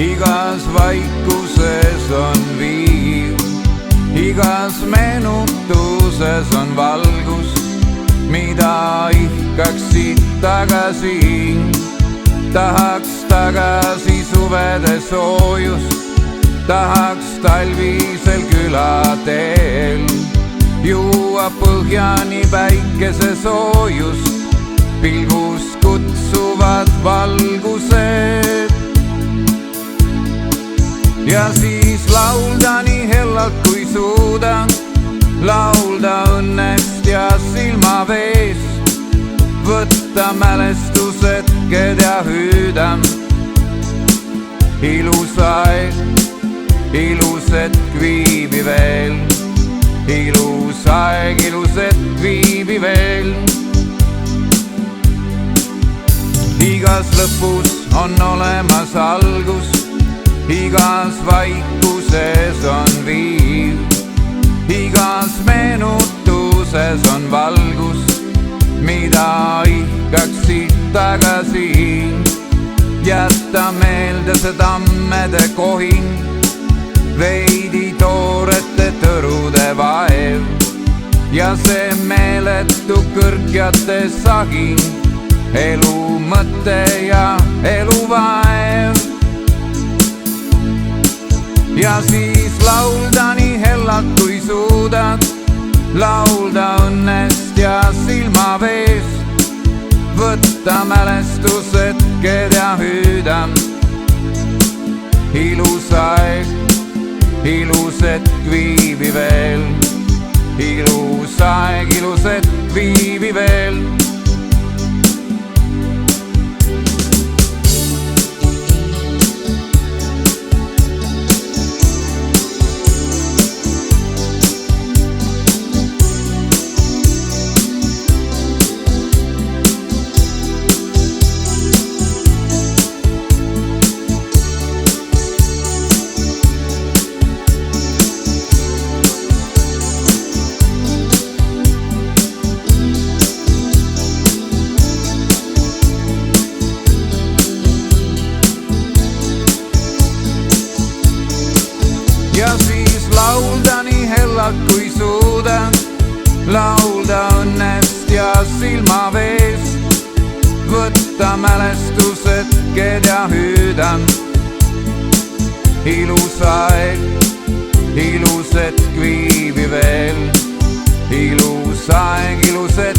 igas vaikuses on viiv, igas meenutuses on valgus, mida ihkaksid tagasi. Tahaks tagasi suvede soojust, tahaks talvisel külateel juua põhjani päikese soojust, pilgus kutsuvad valgused. Ja siis laulda nii hellalt kui suudan, laulda õnnest ja silmaveest, võtta mälestushetked ja hüüda. Ilus aeg, ilus hetk viibi veel, ilus aeg, ilus hetk viibi veel. Igas lõpus on olemas algus, igas vaikuses on viiv, igas meenutuses on valgus, mida ihkaksid tagasi. Jätta meelde see tammede kohing, veidi toorete tõrude vaev ja see meeletu kõrgjate saging, elu mõte ja elu vaev. Ja siis laulda nii hellalt kui suudad, laulda õnnest ja silmaveest, võtta mälestushetked ja hüüda. Ilus aeg, ilus hetk viibi veel, ilus aeg, ilus hetk viibi veel. Ja siis laulda nii hellalt kui suudan, laulda õnnest ja silmaveest, võtta mälestushetked ja hüüda. Ilus aeg, ilus hetk viibi veel, ilus aeg, ilus hetk.